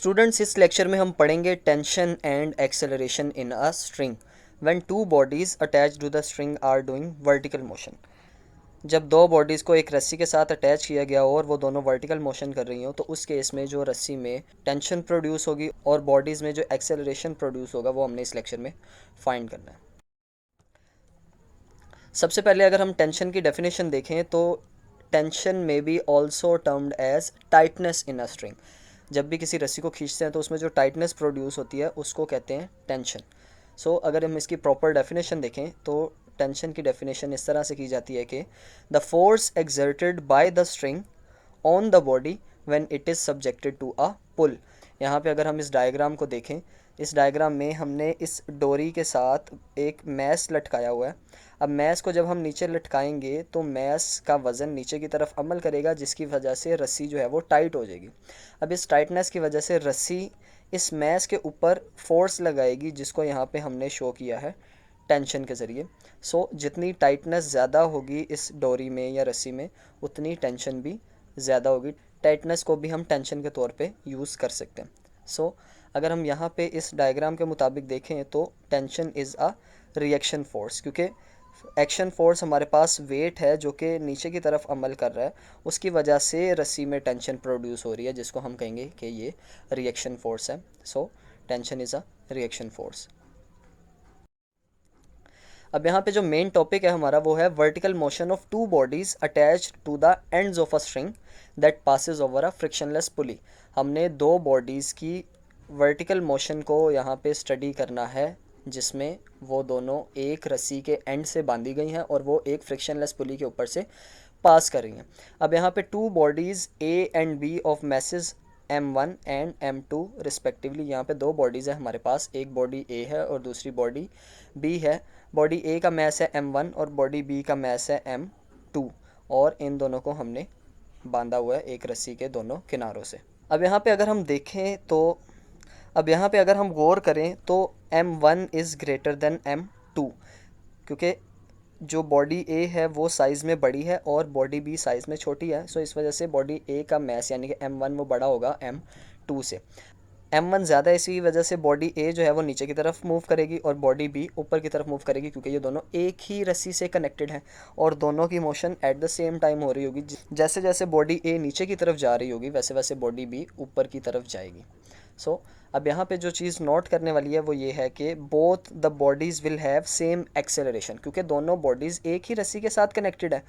Students, इस lecture में हम पढ़ेंगे tension and acceleration in a string when two bodies attached to the string are doing vertical motion. जब दो bodies को एक रस्सी के साथ अटैच किया गया हो और वो दोनों वर्टिकल मोशन कर रही हो, तो उस केस में जो रस्सी में टेंशन प्रोड्यूस होगी और बॉडीज़ में जो एक्सेलरेशन प्रोड्यूस होगा वो हमने इस लेक्चर में फाइंड करना है। सबसे पहले अगर हम टेंशन की डेफिनेशन देखें तो टेंशन में be also termed as tightness in a string. जब भी किसी रस्सी को खींचते हैं तो उसमें जो टाइटनेस प्रोड्यूस होती है उसको कहते हैं टेंशन। सो अगर हम इसकी प्रॉपर डेफिनेशन देखें तो टेंशन की डेफिनेशन इस तरह से की जाती है कि the force exerted by the string on the body when it is subjected to a pull. यहाँ पे अगर हम इस डायग्राम को देखें, इस डायग्राम में हमने इस डोरी के साथ एक मैस लटकाया हुआ है। अब मैस को जब हम नीचे लटकाएंगे तो मैस का वज़न नीचे की तरफ अमल करेगा, जिसकी वजह से रस्सी जो है वो टाइट हो जाएगी। अब इस टाइटनेस की वजह से रस्सी इस मैस के ऊपर फोर्स लगाएगी, जिसको यहाँ पे हमने शो किया है टेंशन के ज़रिए। सो जितनी टाइटनेस ज़्यादा होगी इस डोरी में या रस्सी में, उतनी टेंशन भी ज़्यादा होगी। टाइटनेस को भी हम टेंशन के तौर पे यूज़ कर सकते हैं। सो अगर हम यहाँ पे इस डायग्राम के मुताबिक देखें तो tension is a reaction force, क्योंकि एक्शन फोर्स हमारे पास वेट है जो कि नीचे की तरफ अमल कर रहा है, उसकी वजह से रस्सी में टेंशन प्रोड्यूस हो रही है, जिसको हम कहेंगे कि ये रिएक्शन फोर्स है। So tension is a reaction force. अब यहाँ पे जो मेन टॉपिक है हमारा वो है vertical motion of two bodies attached to the ends of a string that passes over a frictionless pulley. हमने दो बॉडीज़ की वर्टिकल मोशन को यहाँ पे स्टडी करना है, जिसमें वो दोनों एक रस्सी के एंड से बांधी गई हैं और वो एक फ्रिक्शनलेस पुली के ऊपर से पास कर रही हैं। अब यहाँ पे two bodies A and B of masses M1 and M2 respectively, यहाँ पे दो बॉडीज़ है हमारे पास, एक बॉडी A है और दूसरी बॉडी B है। बॉडी A का मैस है M1 और बॉडी B का मैस है M2, और इन दोनों को हमने बांधा हुआ है एक रस्सी के दोनों किनारों से। अब यहाँ पे अगर हम देखें तो अब यहाँ पे अगर हम गौर करें तो M1 is greater than M2, क्योंकि जो बॉडी ए है वो साइज़ में बड़ी है और बॉडी बी साइज़ में छोटी है। सो इस वजह से बॉडी ए का मैस यानी कि M1 वो बड़ा होगा M2 से। M1 ज़्यादा है, इसी वजह से बॉडी ए जो है वो नीचे की तरफ मूव करेगी और बॉडी बी ऊपर की तरफ मूव करेगी, क्योंकि ये दोनों एक ही रस्सी से कनेक्टेड हैं और दोनों की motion at the same time हो रही होगी। जैसे जैसे बॉडी ए नीचे की तरफ जा रही होगी वैसे वैसे बॉडी बी ऊपर की तरफ जाएगी। सो अब यहाँ पे जो चीज़ नोट करने वाली है वो ये है कि both the bodies will have same acceleration, क्योंकि दोनों बॉडीज़ एक ही रस्सी के साथ कनेक्टेड है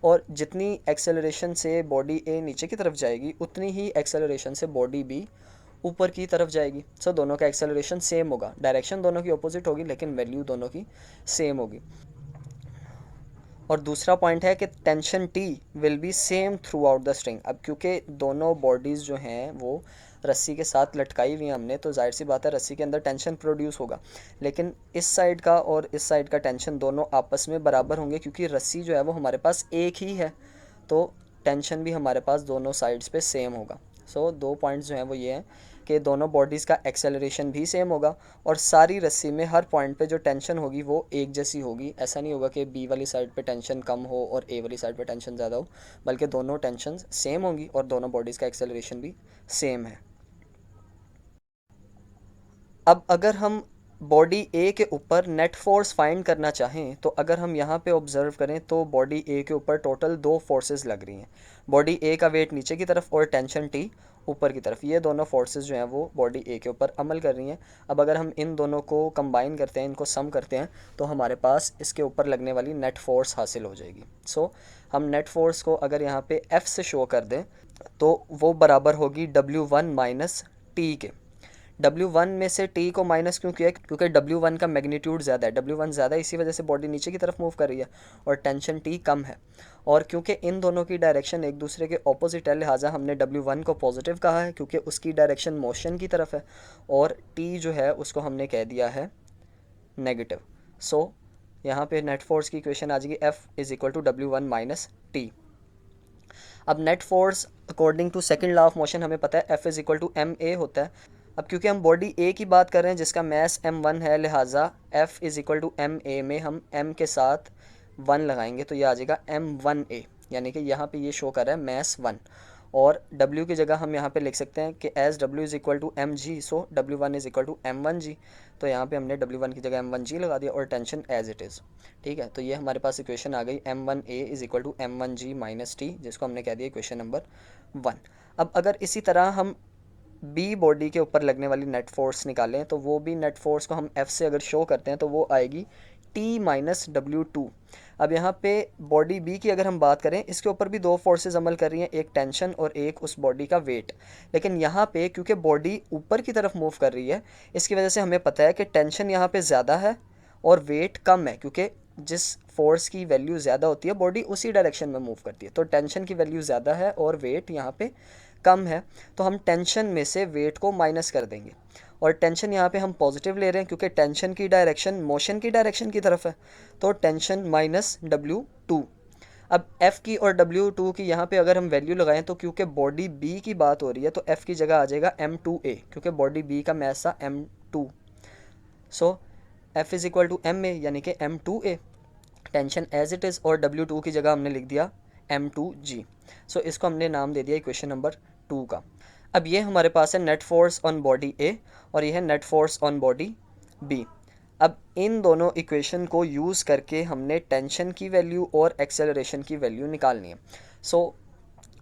और जितनी एक्सेलरेशन से बॉडी ए नीचे की तरफ जाएगी उतनी ही एक्सेलरेशन से बॉडी बी ऊपर की तरफ जाएगी। सो दोनों का एक्सेलरेशन सेम होगा, डायरेक्शन दोनों की अपोजिट होगी लेकिन वैल्यू दोनों की सेम होगी। और दूसरा पॉइंट है कि tension T will be same through out the string. अब क्योंकि दोनों बॉडीज़ जो हैं वो रस्सी के साथ लटकाई हुई हैं हमने, तो जाहिर सी बात है रस्सी के अंदर टेंशन प्रोड्यूस होगा, लेकिन इस साइड का और इस साइड का टेंशन दोनों आपस में बराबर होंगे, क्योंकि रस्सी जो है वो हमारे पास एक ही है, तो टेंशन भी हमारे पास दोनों साइड्स पे सेम होगा। सो दो पॉइंट्स जो हैं वो ये हैं कि दोनों बॉडीज़ का एक्सेलरेशन भी सेम होगा और सारी रस्सी में हर पॉइंट पे जो टेंशन होगी वो एक जैसी होगी। ऐसा नहीं होगा कि बी वाली साइड पे टेंशन कम हो और ए वाली साइड पे टेंशन ज़्यादा हो, बल्कि दोनों टेंशन सेम होंगी और दोनों बॉडीज़ का एक्सेलरेशन भी सेम है। अब अगर हम बॉडी ए के ऊपर नेट फोर्स फाइंड करना चाहें तो अगर हम यहाँ पे ऑब्जर्व करें तो बॉडी ए के ऊपर टोटल दो फोर्सेस लग रही हैं। बॉडी ए का वेट नीचे की तरफ और टेंशन टी ऊपर की तरफ, ये दोनों फोर्सेस जो हैं वो बॉडी ए के ऊपर अमल कर रही हैं। अब अगर हम इन दोनों को कंबाइन करते हैं, इनको सम करते हैं, तो हमारे पास इसके ऊपर लगने वाली नेट फोर्स हासिल हो जाएगी। सो हम नेट फोर्स को अगर यहाँ पे एफ से शो कर दें तो वो बराबर होगी W1 माइनस टी के। W1 में से T को माइनस क्यों किया, क्योंकि W1 का मैग्नीट्यूड ज़्यादा है। W1 ज़्यादा है, इसी वजह से बॉडी नीचे की तरफ मूव कर रही है और टेंशन T कम है, और क्योंकि इन दोनों की डायरेक्शन एक दूसरे के ऑपोजिट है लिहाजा हमने W1 को पॉजिटिव कहा है, क्योंकि उसकी डायरेक्शन मोशन की तरफ है, और T जो है उसको हमने कह दिया है नेगेटिव। सो यहाँ पे नेट फोर्स की इक्वेशन आ जाएगी F is equal to W1 minus T. अब net force according to second law of motion हमें पता है F is equal to ma होता है। अब क्योंकि हम बॉडी ए की बात कर रहे हैं जिसका मैस M1 है, लिहाजा F is equal to ma में हम m के साथ 1 लगाएंगे तो ये आ जाएगा M1a, यानी कि यहाँ पे ये शो कर रहा है मैस 1, और W की जगह हम यहाँ पे लिख सकते हैं कि as W is equal to M G, so W1 is equal to M1G। तो यहाँ पे हमने W1 की जगह M1G लगा दिया और टेंशन एज इट इज़। ठीक है, तो ये हमारे पास इक्वेशन आ गई M1A is equal to M1G minus T, जिसको हमने कह दिया इक्वेशन नंबर 1। अब अगर इसी तरह हम बी बॉडी के ऊपर लगने वाली नेट फोर्स निकालें तो वो भी नेट फोर्स को हम F से अगर शो करते हैं तो वो आएगी T माइनस W2। अब यहाँ पे बॉडी बी की अगर हम बात करें, इसके ऊपर भी दो फोर्सेस अमल कर रही हैं, एक टेंशन और एक उस बॉडी का वेट। लेकिन यहाँ पे क्योंकि बॉडी ऊपर की तरफ मूव कर रही है, इसकी वजह से हमें पता है कि टेंशन यहाँ पे ज़्यादा है और वेट कम है, क्योंकि जिस फोर्स की वैल्यू ज़्यादा होती है बॉडी उसी डायरेक्शन में मूव करती है। तो टेंशन की वैल्यू ज़्यादा है और वेट यहाँ पे कम है, तो हम टेंशन में से वेट को माइनस कर देंगे। और टेंशन यहाँ पे हम पॉजिटिव ले रहे हैं क्योंकि टेंशन की डायरेक्शन मोशन की डायरेक्शन की तरफ है, तो टेंशन माइनस W2। अब F की और W2 की यहाँ पे अगर हम वैल्यू लगाएं तो क्योंकि बॉडी B की बात हो रही है तो F की जगह आ जाएगा M2A, क्योंकि बॉडी B का मास था M2। So F is equal to MA यानी कि M2A, tension as it is, और W2 की जगह हमने लिख दिया M2G। सो इसको हमने नाम दे दिया इक्वेशन नंबर 2 का। अब ये हमारे पास है net force on body A और ये है net force on body B। अब इन दोनों इक्वेशन को यूज़ करके हमने टेंशन की वैल्यू और एक्सेलरेशन की वैल्यू निकालनी है। सो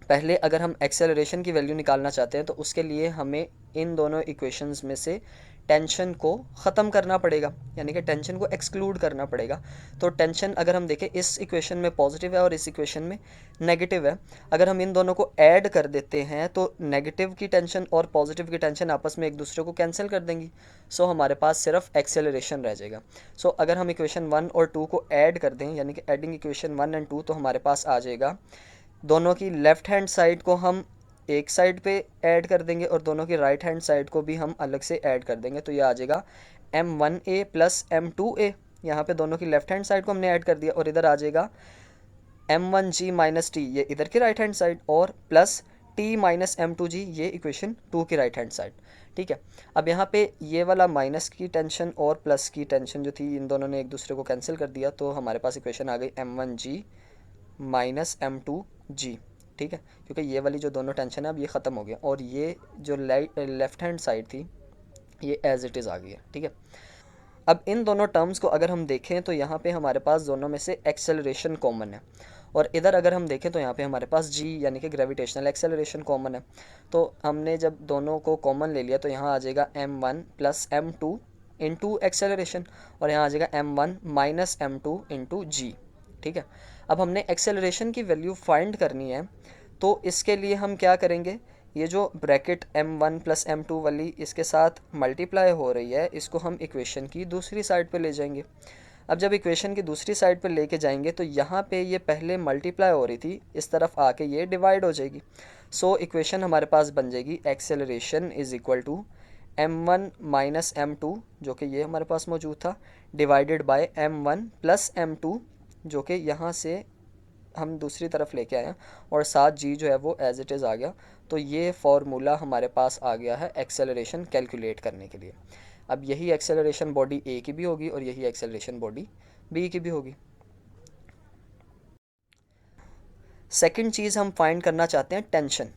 पहले अगर हम एक्सेलरेशन की वैल्यू निकालना चाहते हैं तो उसके लिए हमें इन दोनों इक्वेशंस में से टेंशन को ख़त्म करना पड़ेगा, यानी कि टेंशन को एक्सक्लूड करना पड़ेगा। तो टेंशन अगर हम देखें इस इक्वेशन में पॉजिटिव है और इस इक्वेशन में नेगेटिव है। अगर हम इन दोनों को ऐड कर देते हैं तो नेगेटिव की टेंशन और पॉजिटिव की टेंशन आपस में एक दूसरे को कैंसिल कर देंगी। सो हमारे पास सिर्फ एक्सेलरेशन रह जाएगा। सो अगर हम इक्वेशन 1 और 2 को ऐड कर दें, यानी कि एडिंग इक्वेशन 1 एंड 2, तो हमारे पास आ जाएगा दोनों की लेफ़्ट हैंड साइड को हम एक साइड पे ऐड कर देंगे और दोनों की राइट हैंड साइड को भी हम अलग से ऐड कर देंगे। तो ये आ जाएगा M1A प्लस M2A। यहाँ पे दोनों की लेफ्ट हैंड साइड को हमने ऐड कर दिया और इधर आ जाएगा M1G माइनस टी, ये इधर की राइट हैंड साइड, और प्लस T माइनस M2G, ये इक्वेशन 2 की राइट हैंड साइड। ठीक है, अब यहाँ पे ये वाला माइनस की टेंशन और प्लस की टेंशन जो थी इन दोनों ने एक दूसरे को कैंसिल कर दिया, तो हमारे पास इक्वेशन आ गई M1G माइनस M2G। ठीक है, क्योंकि ये वाली जो दोनों टेंशन है अब ये ख़त्म हो गया और ये जो लेफ्ट हैंड साइड थी ये एज इट इज़ आ गई है। ठीक है, अब इन दोनों टर्म्स को अगर हम देखें तो यहाँ पे हमारे पास दोनों में से एक्सेलरेशन कॉमन है, और इधर अगर हम देखें तो यहाँ पे हमारे पास G यानी कि ग्रेविटेशनल एक्सेलरेशन कॉमन है। तो हमने जब दोनों को कॉमन ले लिया तो यहाँ आ जाएगा M1 plus M2 into acceleration, और यहाँ आ जाएगा M1 minus M2 into G। ठीक है, अब हमने एक्सेलरेशन की वैल्यू फाइंड करनी है, तो इसके लिए हम क्या करेंगे, ये जो ब्रैकेट M1 प्लस M2 वाली इसके साथ मल्टीप्लाई हो रही है, इसको हम इक्वेशन की दूसरी साइड पे ले जाएंगे। अब जब इक्वेशन की दूसरी साइड पे लेके जाएंगे तो यहाँ पे ये पहले मल्टीप्लाई हो रही थी, इस तरफ आके ये डिवाइड हो जाएगी। सो इक्वेशन हमारे पास बन जाएगी acceleration is equal to M1 minus M2, जो कि ये हमारे पास मौजूद था, divided by M1 plus M2, जो कि यहाँ से हम दूसरी तरफ लेके आए हैं, और साथ G जो है वो एज इट इज़ आ गया। तो ये फार्मूला हमारे पास आ गया है एक्सेलरेशन कैलकुलेट करने के लिए। अब यही एक्सेलरेशन बॉडी A की भी होगी और यही एक्सेलरेशन बॉडी B की भी होगी। सेकंड चीज़ हम फाइंड करना चाहते हैं टेंशन।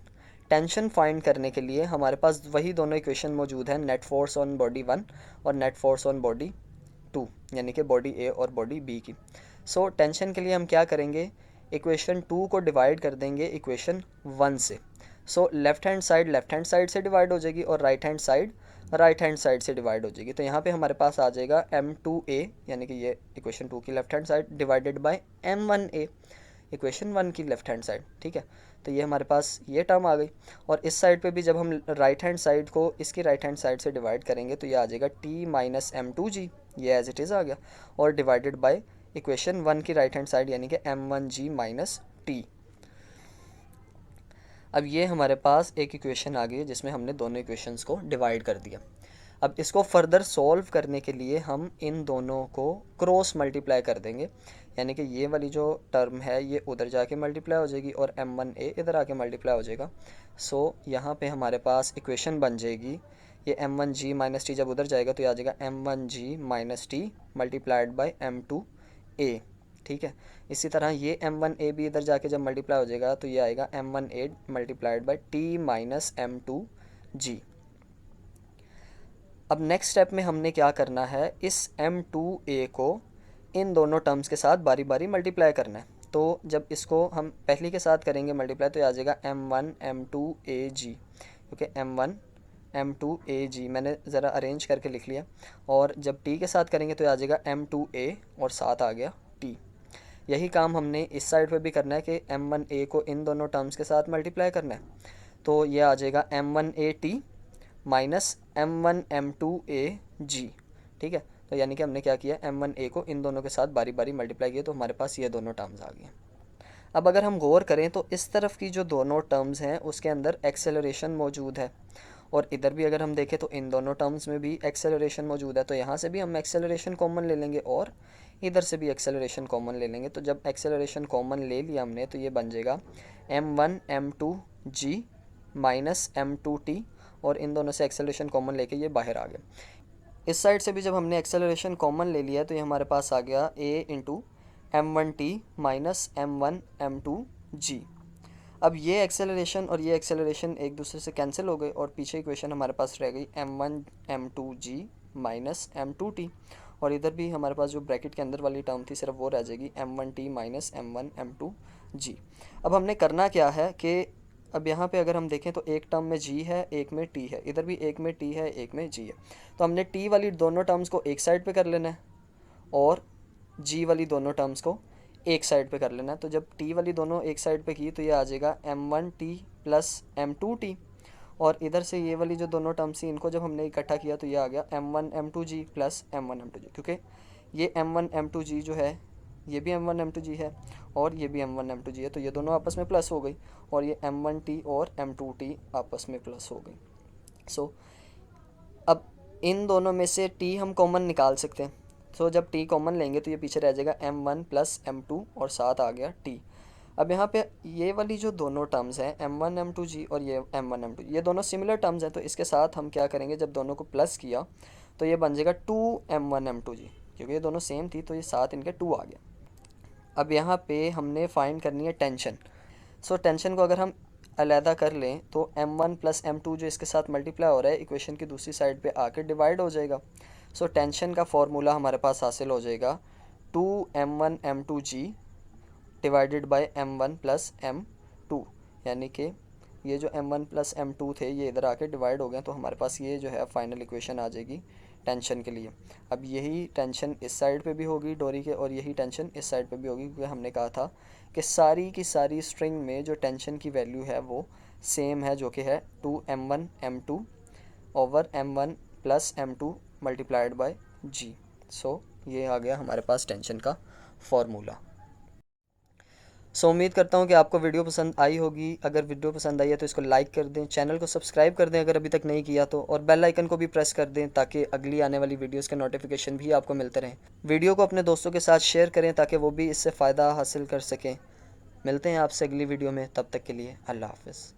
टेंशन फाइंड करने के लिए हमारे पास वही दोनों इक्वेशन मौजूद हैं, नेट फोर्स ऑन बॉडी 1 और नेट फोर्स ऑन बॉडी 2, यानी कि बॉडी A और बॉडी B की। सो टेंशन के लिए हम क्या करेंगे, इक्वेशन 2 को डिवाइड कर देंगे इक्वेशन 1 से। सो लेफ्ट हैंड साइड से डिवाइड हो जाएगी और राइट हैंड साइड से डिवाइड हो जाएगी। तो यहाँ पे हमारे पास आ जाएगा M2A, यानी कि ये इक्वेशन 2 की left hand side, divided by M1A equation 1 की लेफ्ट हैंड साइड। ठीक है, तो ये हमारे पास ये टर्म आ गई, और इस साइड पे भी जब हम राइट हैंड साइड को इसकी राइट हैंड साइड से डिवाइड करेंगे तो ये आ जाएगा T माइनस M2G, ये एज इट इज़ आ गया, और डिवाइडेड बाय इक्वेशन 1 की राइट हैंड साइड यानी कि M1G माइनस T। अब ये हमारे पास एक इक्वेशन आ गई है जिसमें हमने दोनों इक्वेशंस को डिवाइड कर दिया। अब इसको फर्दर सॉल्व करने के लिए हम इन दोनों को क्रॉस मल्टीप्लाई कर देंगे, यानी कि ये वाली जो टर्म है ये उधर जाके मल्टीप्लाई हो जाएगी और M1A इधर आके मल्टीप्लाई हो जाएगा। सो यहाँ पे हमारे पास इक्वेशन बन जाएगी, ये M1G माइनस टी जब उधर जाएगा तो ये आ जाएगा M1G minus T multiplied by M2A। ठीक है। इसी तरह ये m1a भी इधर जाके जब मल्टीप्लाई हो जाएगा तो ये आएगा m1a multiplied by t minus m2g। अब नेक्स्ट स्टेप में हमने क्या करना है, इस m2a को इन दोनों टर्म्स के साथ बारी बारी मल्टीप्लाई करना है। तो जब इसको हम पहली के साथ करेंगे मल्टीप्लाई तो ये आ जाएगा m1 m2ag, क्योंकि m1 m2ag मैंने ज़रा अरेंज करके लिख लिया। और जब t के साथ करेंगे तो ये आ जाएगा m2a और साथ आ गया t। यही काम हमने इस साइड पे भी करना है कि m1a को इन दोनों टर्म्स के साथ मल्टीप्लाई करना है। तो ये आ जाएगा m1at माइनस m1 m2ag, ठीक है। तो यानी कि हमने क्या किया, m1a को इन दोनों के साथ बारी बारी मल्टीप्लाई किया तो हमारे पास ये दोनों टर्म्स आ गए। अब अगर हम गौर करें तो इस तरफ की जो दोनों टर्म्स हैं उसके अंदर एक्सेलरेशन मौजूद है, और इधर भी अगर हम देखें तो इन दोनों टर्म्स में भी एक्सेलरेशन मौजूद है। तो यहाँ से भी हम एक्सेलरेशन कॉमन ले लेंगे और इधर से भी एक्सेलरेशन कॉमन ले लेंगे। तो जब एक्सेलरेशन कॉमन ले लिया हमने तो ये बन जाएगा m1 m2g माइनस m2t, और इन दोनों से एक्सेलरेशन कॉमन लेके ये बाहर आ गया। इस साइड से भी जब हमने एक्सेलरेशन कॉमन ले लिया तो ये हमारे पास आ गया a into m1t minus m1 m2g। अब ये एक्सेलरेशन और ये एक्सेलरेशन एक दूसरे से कैंसिल हो गए और पीछे इक्वेशन हमारे पास रह गई m1 m2g माइनस m2t, और इधर भी हमारे पास जो ब्रैकेट के अंदर वाली टर्म थी सिर्फ वो रह जाएगी m1t माइनस m1 m2g। अब हमने करना क्या है कि अब यहाँ पे अगर हम देखें तो एक टर्म में g है, एक में t है, इधर भी एक में t है, एक में g है। तो हमने t वाली दोनों टर्म्स को एक साइड पे कर लेना है और g वाली दोनों टर्म्स को एक साइड पे कर लेना है। तो जब t वाली दोनों एक साइड पे की तो ये आ जाएगा m1t प्लस m2t, और इधर से ये वाली जो दोनों टर्म्स थी इनको जब हमने इकट्ठा किया तो ये आ गया m1 m2g plus m1 m2g, क्योंकि ये m1 m2g जो है ये भी m1 m2g है और ये भी m1 m2g है, तो ये दोनों आपस में प्लस हो गई और ये m1t और m2t आपस में प्लस हो गई। सो अब इन दोनों में से t हम कॉमन निकाल सकते हैं। सो जब t कॉमन लेंगे तो ये पीछे रह जाएगा m1 प्लस m2 और साथ आ गया t। अब यहाँ पे ये वाली जो दोनों टर्म्स हैं m1 m2g और ये m1 m2 ये दोनों सिमिलर टर्म्स हैं, तो इसके साथ हम क्या करेंगे, जब दोनों को प्लस किया तो ये बन जाएगा 2m1 m2g, क्योंकि ये दोनों सेम थी तो ये साथ इनके 2 आ गया। अब यहाँ पे हमने फाइंड करनी है टेंशन। सो टेंशन को अगर हम अलहदा कर लें तो m1 प्लस m2 जो इसके साथ मल्टीप्लाई हो रहा है इक्वेशन की दूसरी साइड पे आके डिवाइड हो जाएगा। सो टेंशन का फॉर्मूला हमारे पास हासिल हो जाएगा 2m1 m2g divided by m1 plus m2, यानी कि ये जो m1 प्लस m2 थे ये इधर आके डिवाइड हो गए, तो हमारे पास ये जो है फाइनल इक्वेशन आ जाएगी टेंशन के लिए। अब यही टेंशन इस साइड पे भी होगी डोरी के और यही टेंशन इस साइड पे भी होगी, क्योंकि हमने कहा था कि सारी की सारी स्ट्रिंग में जो टेंशन की वैल्यू है वो सेम है, जो कि है 2m1 m2 over m1 plus m2 multiplied by g। सो ये आ गया हमारे पास टेंशन का फॉर्मूला। सो उम्मीद करता हूँ कि आपको वीडियो पसंद आई होगी। अगर वीडियो पसंद आई है तो इसको लाइक कर दें, चैनल को सब्सक्राइब कर दें अगर अभी तक नहीं किया तो, और बेल आइकन को भी प्रेस कर दें ताकि अगली आने वाली वीडियोस के नोटिफिकेशन भी आपको मिलते रहें। वीडियो को अपने दोस्तों के साथ शेयर करें ताकि वो भी इससे फ़ायदा हासिल कर सकें। मिलते हैं आपसे अगली वीडियो में, तब तक के लिए अल्लाह हाफ़िज़।